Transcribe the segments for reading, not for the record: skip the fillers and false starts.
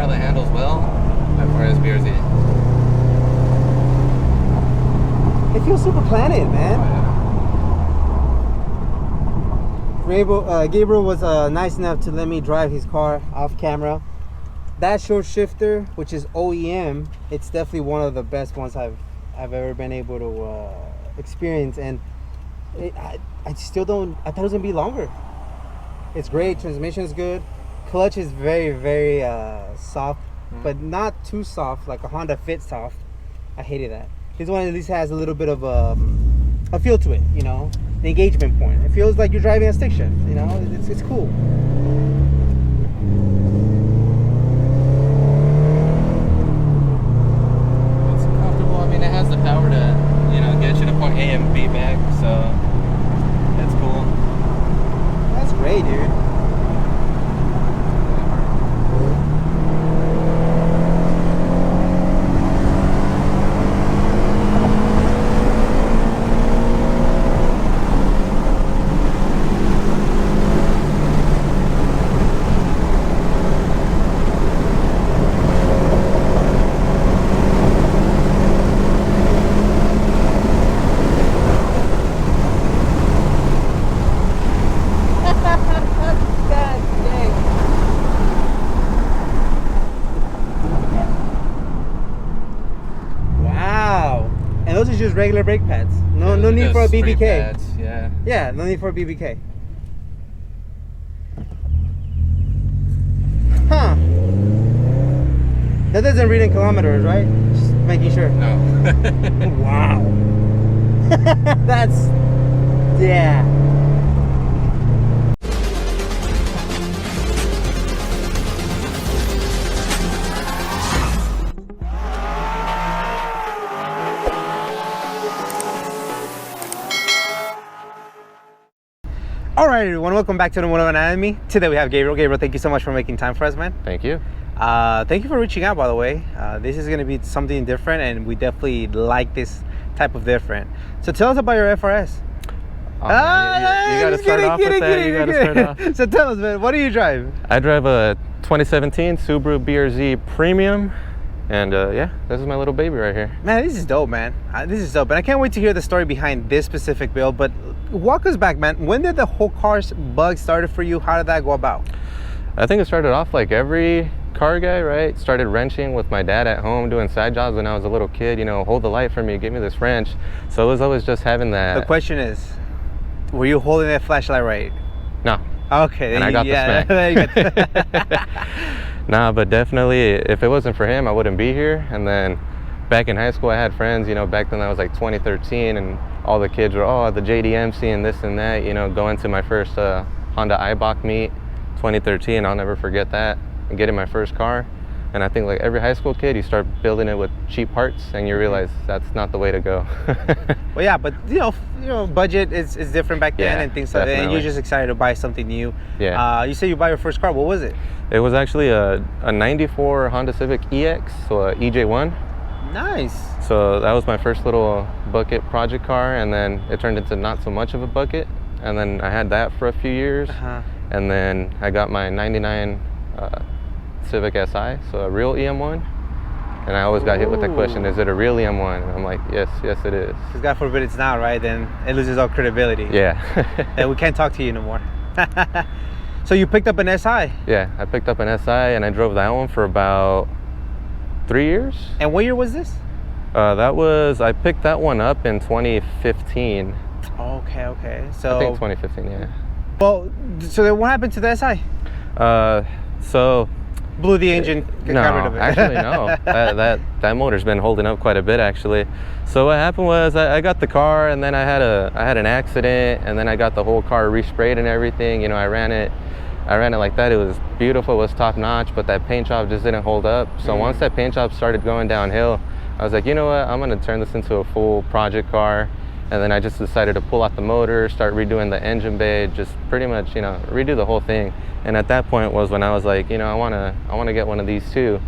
how it handles well as far as BRZ. It feels super planted, man. Gabriel was nice enough to let me drive his car off camera. That short shifter, which is OEM, it's definitely one of the best ones I've ever been able to experience, and I still don't. I thought it was gonna be longer. It's great. Transmission is good. Clutch is very, very soft, but not too soft like a Honda Fit soft. I hated that. This one at least has a little bit of a feel to it, you know, the engagement point. It feels like you're driving a stick shift, you know. It's cool. It's comfortable. I mean, it has the power to, you know, get you to point A and B back, so that's cool. That's great, dude. Those are just regular brake pads. No need for a BBK. Pads, yeah. Yeah, no need for a BBK. Huh. That doesn't read in kilometers, right? Just making sure. No. Wow. That's, yeah. All right, everyone, welcome back to the One of Anatomy. Today we have Gabriel. Gabriel, thank you so much for making time for us, man. Thank you. Thank you for reaching out, by the way. This is going to be something different, and we definitely like this type of different. So tell us about your FRS. Oh, you got to start off with that. You got to start off. So tell us, man, what do you drive? I drive a 2017 Subaru BRZ Premium. And yeah, this is my little baby right here. Man, this is dope, man. This is dope. And I can't wait to hear the story behind this specific build. But walk us back, man. When did the whole car bug started for you? How did that go about? I think it started off like every car guy, right? Started wrenching with my dad at home, doing side jobs when I was a little kid. You know, hold the light for me, give me this wrench. So it was always just having that. The question is, were you holding that flashlight right? No. Okay. And I got the smack. Nah, but definitely, if it wasn't for him, I wouldn't be here. And then back in high school, I had friends, you know, back then that was like 2013, and all the kids were, oh, the JDMC and this and that, you know, going to my first Honda Eibach meet, 2013, I'll never forget that, and getting my first car. And I think like every high school kid, you start building it with cheap parts, and you realize that's not the way to go. Well, yeah, but you know, budget is different back then, and things like that. And you're just excited to buy something new. Yeah. You said you buy your first car. What was it? It was actually a '94 Honda Civic EX, so a EJ1. Nice. So that was my first little bucket project car, and then it turned into not so much of a bucket. And then I had that for a few years, and then I got my '99 Civic Si, so a real EM1. And I always got hit with that question, is it a real EM1? And I'm like, yes, it is. Because God forbid it's not, right? Then it loses all credibility. Yeah. And we can't talk to you no more. So you picked up an SI? Yeah, I picked up an SI, and I drove that one for about 3 years. And what year was this? I picked that one up in 2015. Okay. So I think 2015, yeah. Well, so then what happened to the SI? So blew the engine, got rid of it. Actually no. That motor's been holding up quite a bit actually. So what happened was I got the car, and then I had an accident, and then I got the whole car resprayed and everything. You know, I ran it like that. It was beautiful, it was top notch, but that paint job just didn't hold up. So once that paint job started going downhill, I was like, you know what, I'm gonna turn this into a full project car. And then I just decided to pull out the motor, start redoing the engine bay, just pretty much, you know, redo the whole thing. And at that point was when I was like, you know, I wanna get one of these too.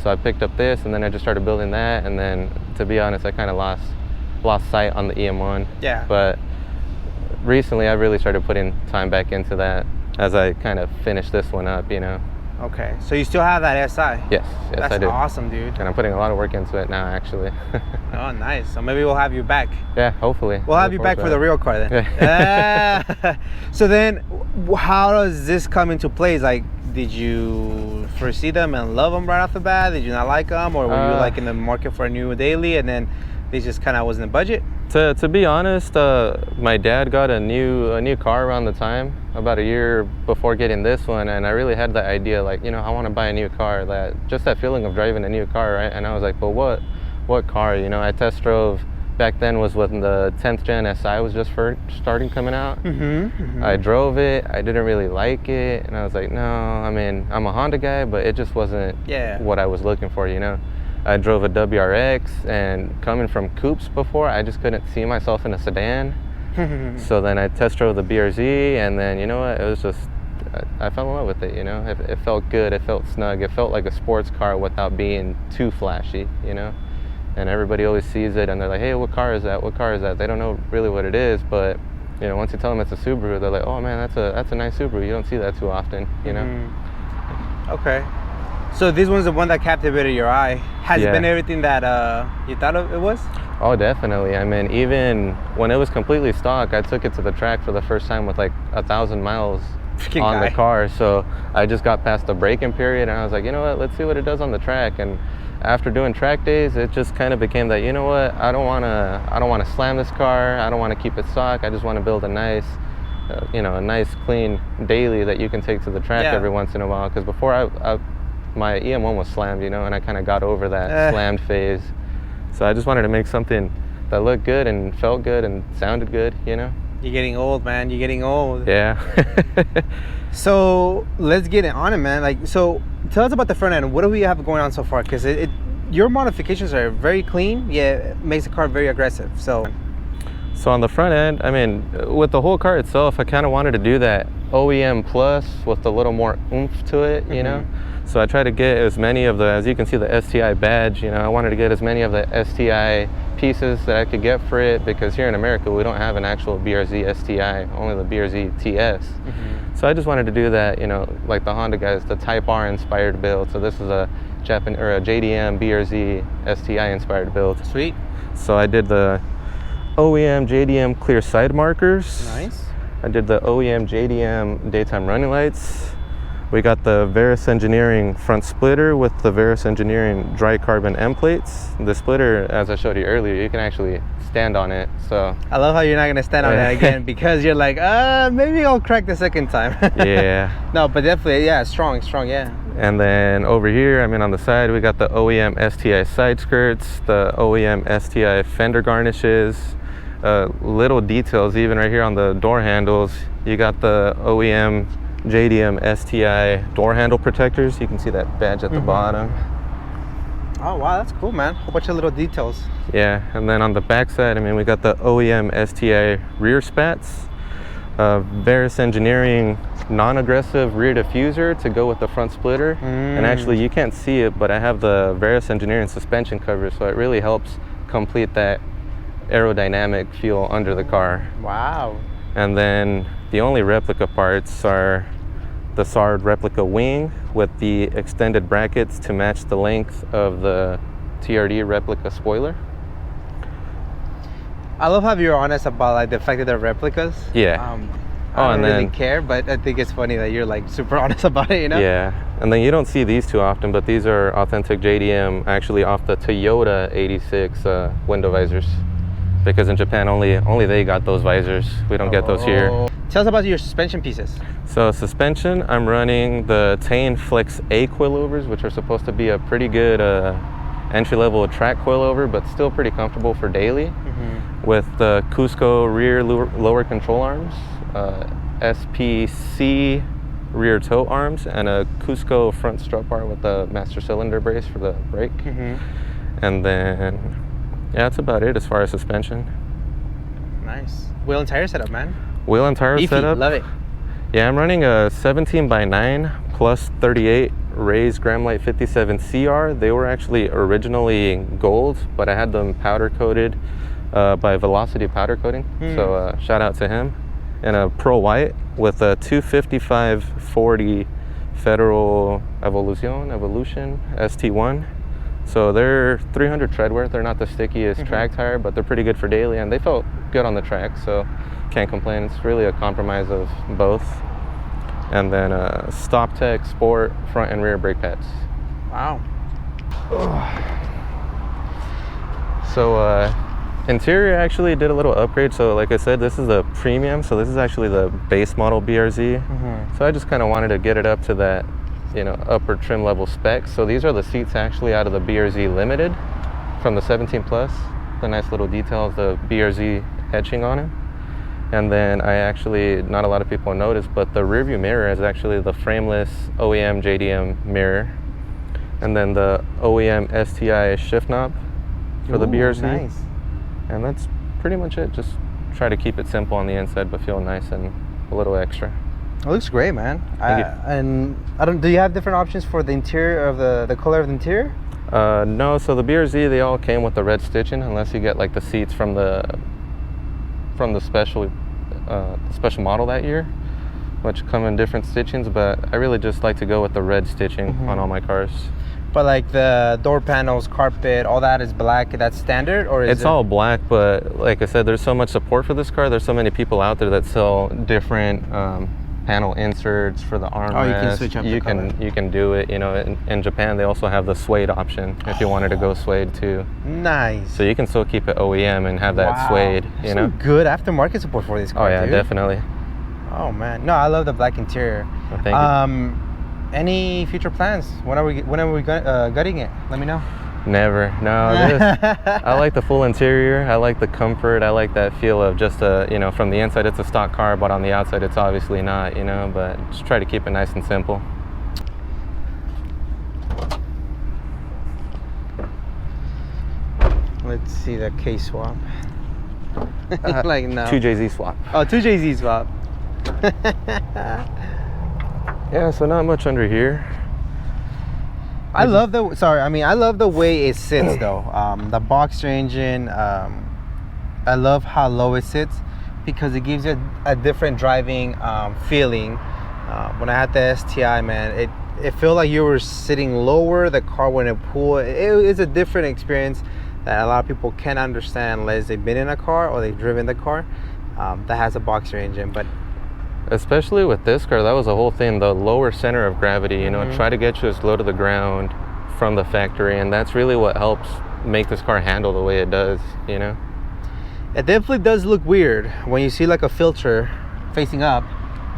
So I picked up this, and then I just started building that. And then, to be honest, I kind of lost sight on the EM1. Yeah. But recently, I really started putting time back into that as I kind of finished this one up, you know. Okay, so you still have that SI? Yes, That's I do. awesome, dude. And I'm putting a lot of work into it now, actually. Oh, nice. So maybe we'll have you back. Yeah, hopefully. We'll have you back for the real car then. Yeah. So then, how does this come into place? Like, did you first see them and love them right off the bat? Did you not like them, or were you like in the market for a new daily, and then they just kind of wasn't in the budget? To be honest, my dad got a new car around the time, about a year before getting this one, and I really had the idea, like, you know, I want to buy a new car. That feeling of driving a new car, right? And I was like, well, what car? You know, I test drove. Back then was when the 10th gen SI was just first starting coming out. I drove it. I didn't really like it, and I was like, no. I mean, I'm a Honda guy, but it just wasn't what I was looking for. You know. I drove a WRX, and coming from coupes before, I just couldn't see myself in a sedan. So then I test drove the BRZ, and then, you know what, it was just, I fell in love with it, you know. It felt good, it felt snug, it felt like a sports car without being too flashy, you know. And everybody always sees it, and they're like, hey, what car is that? What car is that? They don't know really what it is, but, you know, once you tell them it's a Subaru, they're like, oh man, that's a nice Subaru. You don't see that too often, you know. Okay. So this one's the one that captivated your eye. Has it been everything that you thought it was? Oh, definitely. I mean, even when it was completely stock, I took it to the track for the first time with like 1,000 miles on the car. So I just got past the braking period, and I was like, you know what, let's see what it does on the track. And after doing track days, it just kind of became that, you know what, I don't want to slam this car. I don't want to keep it stock. I just want to build a nice, you know, a nice clean daily that you can take to the track every once in a while. Because before my EM1 was slammed, you know, and I kind of got over that slammed phase. So I just wanted to make something that looked good and felt good and sounded good, you know. You're getting old, man. You're getting old. Yeah. So let's get it on it, man. Like, so tell us about the front end. What do we have going on so far? Because your modifications are very clean. Yeah, it makes the car very aggressive. So on the front end, I mean, with the whole car itself, I kind of wanted to do that OEM plus with a little more oomph to it, you know. So I tried to get as many of as you can see, the STI badge, you know, I wanted to get as many of the STI pieces that I could get for it, because here in America, we don't have an actual BRZ STI, only the BRZ TS. So I just wanted to do that, you know, like the Honda guys, the Type R inspired build. So this is a JDM BRZ STI inspired build. Sweet. So I did the OEM JDM clear side markers. Nice. I did the OEM JDM daytime running lights. We got the Veris Engineering front splitter with the Veris Engineering dry carbon end plates. The splitter, as I showed you earlier, you can actually stand on it. So I love how you're not gonna stand on it again, because you're like, maybe I'll crack the second time. Yeah. No, but definitely, yeah, strong, yeah. And then over here, I mean, on the side, we got the OEM STI side skirts, the OEM STI fender garnishes, little details, even right here on the door handles. You got the OEM JDM STI door handle protectors. You can see that badge at the bottom. Oh wow, that's cool, man. A whole bunch of little details. Yeah, and then on the back side, I mean, we got the OEM STI rear spats, Veris Engineering non-aggressive rear diffuser to go with the front splitter. And actually, you can't see it, but I have the Veris Engineering suspension cover, so it really helps complete that aerodynamic feel under the car. Wow. And then the only replica parts are the SARD replica wing with the extended brackets to match the length of the TRD replica spoiler. I love how you're honest about like the fact that they're replicas. Yeah. I don't really care, but I think it's funny that you're like super honest about it, you know? Yeah. And then you don't see these too often, but these are authentic JDM, actually off the Toyota 86 window visors. Because in Japan, only they got those visors. We don't get those here. Tell us about your suspension pieces. So suspension, I'm running the Tane Flex A coilovers, which are supposed to be a pretty good entry-level track coilover, but still pretty comfortable for daily. With the Cusco rear lower control arms, SPC rear toe arms, and a Cusco front strut bar with the master cylinder brace for the brake. And then, yeah, that's about it as far as suspension. Nice. Wheel and tire setup, man. Wheel and tire setup. Love it. Yeah, I'm running a 17x9 plus 38 Ray's Gramlite 57 CR. They were actually originally gold, but I had them powder coated by Velocity Powder Coating. So shout out to him. And a Pro White with a 255/40 Federal Evolution ST1. So they're 300 treadwear. They're not the stickiest track tire, but they're pretty good for daily, and they felt good on the track, so can't complain. It's really a compromise of both. And then Stop Tech Sport front and rear brake pads. Wow. So interior actually did a little upgrade. So like I said, this is a premium, so this is actually the base model BRZ. So I just kind of wanted to get it up to that, you know, upper trim level specs. So these are the seats actually out of the BRZ Limited from the 17 Plus. The nice little details, the BRZ etching on it. And then I actually, not a lot of people notice, but the rear view mirror is actually the frameless OEM JDM mirror. And then the OEM STI shift knob for the BRZ. Nice. And that's pretty much it. Just try to keep it simple on the inside, but feel nice and a little extra. It looks great, man. And I don't. Do you have different options for the interior of the color of the interior? No. So the BRZ, they all came with the red stitching, unless you get like the seats from the special model that year, which come in different stitchings. But I really just like to go with the red stitching on all my cars. But like the door panels, carpet, all that is black. That's standard, or is it's all black? But like I said, there's so much support for this car. There's so many people out there that sell different panel inserts for the armrest. Oh, you can switch up the color. You can do it. You know, in Japan they also have the suede option if you wanted to go suede too. Nice. So you can still keep it OEM and have that suede. You know, good aftermarket support for this car. Oh yeah, dude. definitely. Oh man, no, I love the black interior. Well, thank you. Any future plans? When are we gutting it? Let me know. Never. No. I like the full interior. I like the comfort. I like that feel of just you know, from the inside it's a stock car, but on the outside it's obviously not. You know, but just try to keep it nice and simple. Let's see the K swap. Like no. 2JZ swap. Oh, 2JZ swap. Yeah, so not much under here. I love the way it sits though. The Boxster engine, I love how low it sits because it gives you a different driving feeling. When I had the STI, man, it felt like you were sitting lower. The car wouldn't pull. It's a different experience that a lot of people can't understand unless they've been in a car or they've driven the car that has a Boxster engine. But especially with this car, that was the whole thing, the lower center of gravity, you know, try to get you as low to the ground from the factory, and that's really what helps make this car handle the way it does, you know. It definitely does look weird when you see like a filter facing up.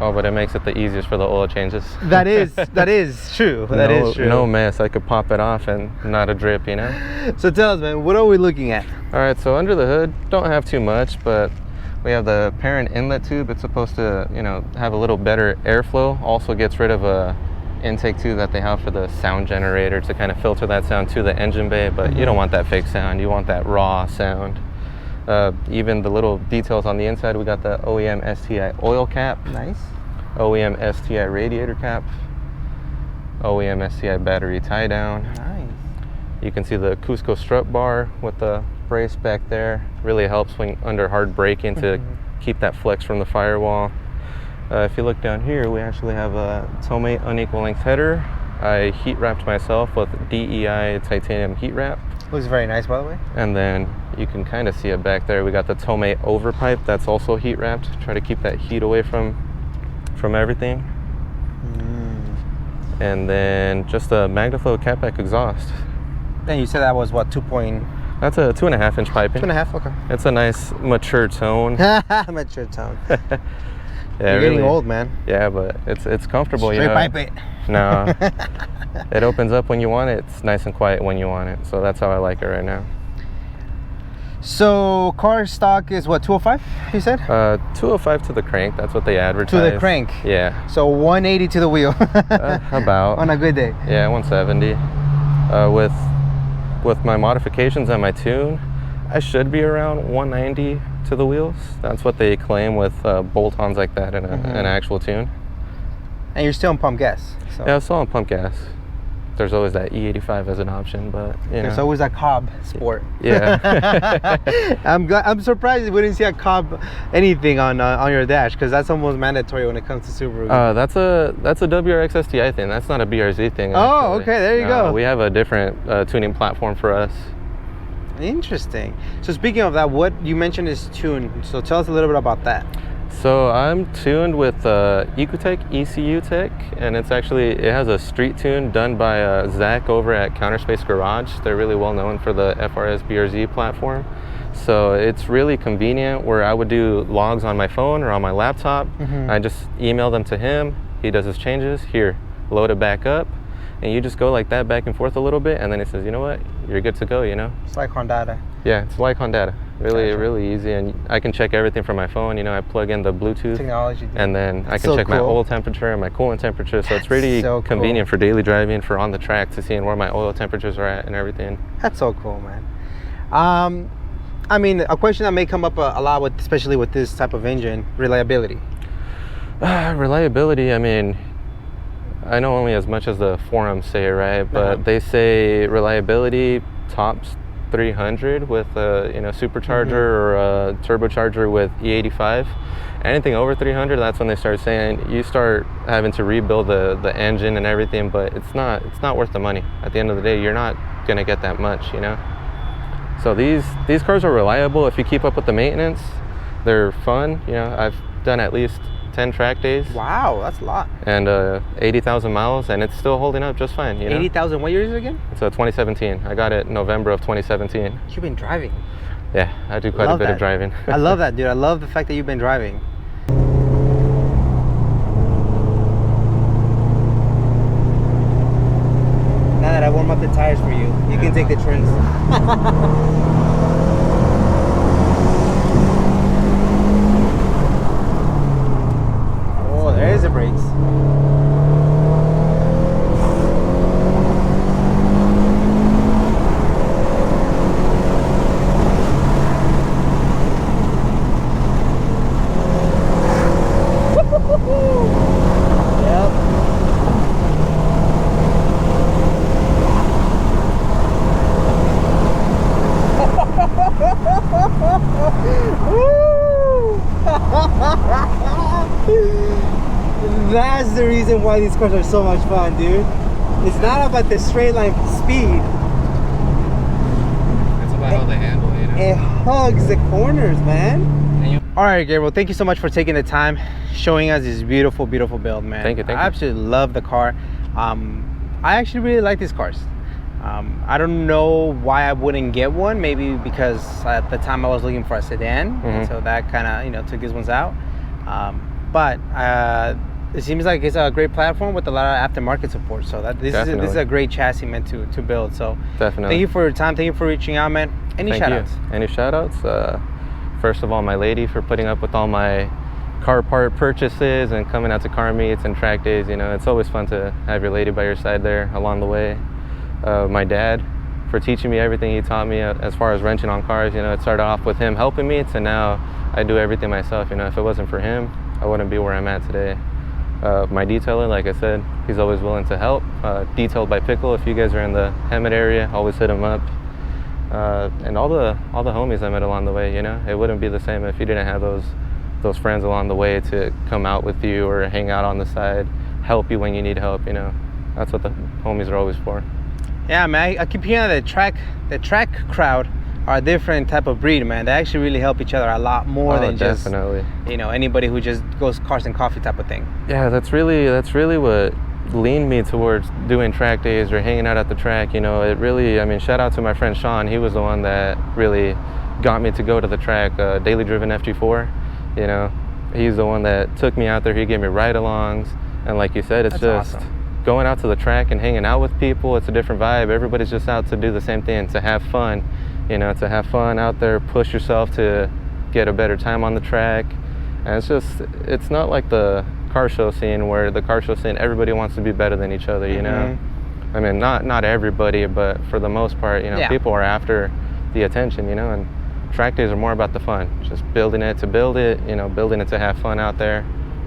Oh, but it makes it the easiest for the oil changes. That is true. That is true. No mess. I could pop it off and not a drip, you know. So tell us, man, what are we looking at? All right, so under the hood, don't have too much, but we have the parent inlet tube. It's supposed to, you know, have a little better airflow. Also gets rid of a intake tube that they have for the sound generator to kind of filter that sound to the engine bay, but you don't want that fake sound. You want that raw sound. Even the little details on the inside, we got the OEM STI oil cap. Nice. OEM STI radiator cap. OEM STI battery tie down. Nice. You can see the Cusco strut bar with the brace back there. Really helps when under hard braking to keep that flex from the firewall. If you look down here, we actually have a Tomei unequal length header. I heat wrapped myself with DEI titanium heat wrap. Looks very nice, by the way. And then you can kind of see it back there. We got the Tomei overpipe that's also heat wrapped. Try to keep that heat away from everything. And then just a MagnaFlow catback exhaust. And you said that was what, That's a 2.5 inch piping. 2.5, okay. It's a nice mature tone. Mature tone. Yeah, you're getting old, man. Yeah, but it's comfortable. Straight you know. pipe it. No, it opens up when you want it. It's nice and quiet when you want it. So that's how I like it right now. So car stock is what, 205? You said? 205 to the crank. That's what they advertise. To the crank. Yeah. So 180 to the wheel. About. On a good day. Yeah, 170. With my modifications and my tune, I should be around 190 to the wheels. That's what they claim with bolt-ons like that in an actual tune. And you're still on pump gas. So. Yeah, I'm still on pump gas. there's always that E85 as an option, but you There's know. always a Cobb Sport. Yeah. I'm surprised we didn't see a Cobb anything on your dash, because that's almost mandatory when it comes to Subaru. That's a WRX STI thing. That's not a BRZ thing. Oh, actually. okay, there you go. We have a different tuning platform for us. Interesting. So speaking of that, what you mentioned is tuned. So tell us a little bit about that. So I'm tuned with Ecotech ECU Tech, and it has a street tune done by Zach over at Counterspace Garage. They're really well known for the FRS BRZ platform. So it's really convenient where I would do logs on my phone or on my laptop. I just email them to him. He does his changes. Here, load it back up. And you just go like that back and forth a little bit, and then it says, you know what, you're good to go, you know? It's like Honda. Yeah, it's like on data. Really, Gotcha. really easy, and I can check everything from my phone. You know, I plug in the Bluetooth Technology. and then I can so check my cool. oil temperature and my coolant temperature. So it's really so cool. convenient for daily driving, for on the track, to seeing where my oil temperatures are at and everything. That's so cool, man. I mean, a question that may come up a lot with, especially with this type of engine, reliability. Reliability, I mean, I know only as much as the forums say, right? But they say reliability tops 300 with a supercharger or a turbocharger with E85. Anything over 300, that's when they start saying you start having to rebuild the engine and everything. But it's not worth the money. At the end of the day, you're not gonna get that much, you know. So these cars are reliable if you keep up with the maintenance. They're fun. You know, I've done at least 10 track days. Wow, that's a lot. And 80,000 miles, and it's still holding up just fine, you know? 80,000, what year is it again? It's 2017. I got it November of 2017. You've been driving. Yeah, I do quite a bit of driving. I love that, dude. I love the fact that you've been driving. Now that I warm up the tires for you, you can take the trims. Oh, there's the brakes. That's the reason why these cars are so much fun, dude. It's not about the straight line speed. It's about how they handle, you know? It hugs the corners, man. All right, Gabriel, thank you so much for taking the time showing us this beautiful, beautiful build, man. Thank you. I absolutely love the car. I actually really like these cars. I don't know why I wouldn't get one. Maybe because at the time I was looking for a sedan, and so that kind of took these ones out. But it seems like it's a great platform with a lot of aftermarket support. So this is a great chassis meant to build. So definitely. Thank you for your time. Thank you for reaching out, man. Any shout outs? Any shout outs? First of all, my lady for putting up with all my car part purchases and coming out to car meets and track days. You know, it's always fun to have your lady by your side there along the way. My dad for teaching me everything he taught me as far as wrenching on cars. You know, it started off with him helping me to now I do everything myself. You know, if it wasn't for him, I wouldn't be where I'm at today. My detailer, like I said, he's always willing to help. Detailed by Pickle, if you guys are in the Hemet area, always hit him up. And all the homies I met along the way, you know, it wouldn't be the same if you didn't have those friends along the way to come out with you or hang out on the side, help you when you need help. You know, that's what the homies are always for. Yeah, man, I keep hearing the track crowd are a different type of breed, man. They actually really help each other a lot more than definitely. Just anybody who just goes cars and coffee type of thing. Yeah, that's really what leaned me towards doing track days or hanging out at the track. You know, it really, I mean, shout out to my friend Sean. He was the one that really got me to go to the track. Daily Driven FG4, you know, he's the one that took me out there. He gave me ride-alongs, and like you said, it's That's just awesome. Going out to the track and hanging out with people. It's a different vibe. Everybody's just out to do the same thing, to have fun. You know, to have fun out there, push yourself to get a better time on the track. And it's not like the car show scene where the car show scene, everybody wants to be better than each other, you know? I mean, not everybody, but for the most part, you know, people are after the attention, you know, and track days are more about the fun. Just building it to build it, you know, building it to have fun out there.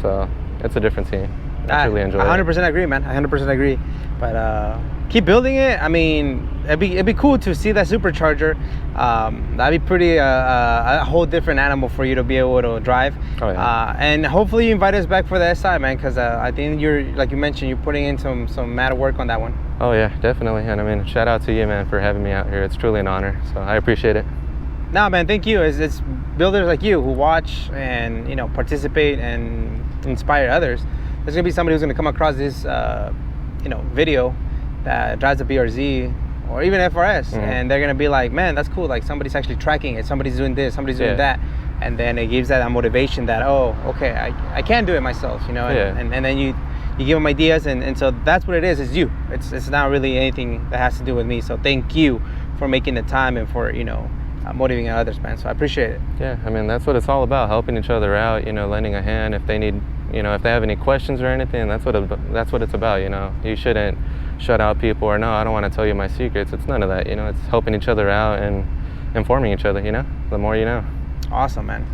So it's a different scene. I truly enjoy it. 100% agree, man. 100% agree. But keep building it. I mean, it'd be cool to see that supercharger. That'd be pretty a whole different animal for you to be able to drive. Oh, yeah. And hopefully you invite us back for the SI, man, because I think you're, like you mentioned, you're putting in some mad work on that one. Oh yeah, definitely. And I mean, shout out to you, man, for having me out here. It's truly an honor. So I appreciate it. No, man, thank you. It's builders like you who watch and, you know, participate and inspire others. There's gonna be somebody who's gonna come across this, you know, video that drives a BRZ or even FRS, and they're gonna be like, man, that's cool. Like somebody's actually tracking it. Somebody's doing this. Somebody's doing that, and then it gives that motivation that, oh, okay, I can do it myself, you know. And then you give them ideas, and so that's what it is. It's you. It's not really anything that has to do with me. So thank you for making the time and for, you know, motivating others, man. So I appreciate it. Yeah, I mean, that's what it's all about, helping each other out, you know, lending a hand if they need, you know, if they have any questions or anything. That's what it's about, you know. You shouldn't shut out people or, no, I don't want to tell you my secrets. It's none of that, you know. It's helping each other out and informing each other, you know. The more you know. Awesome, man.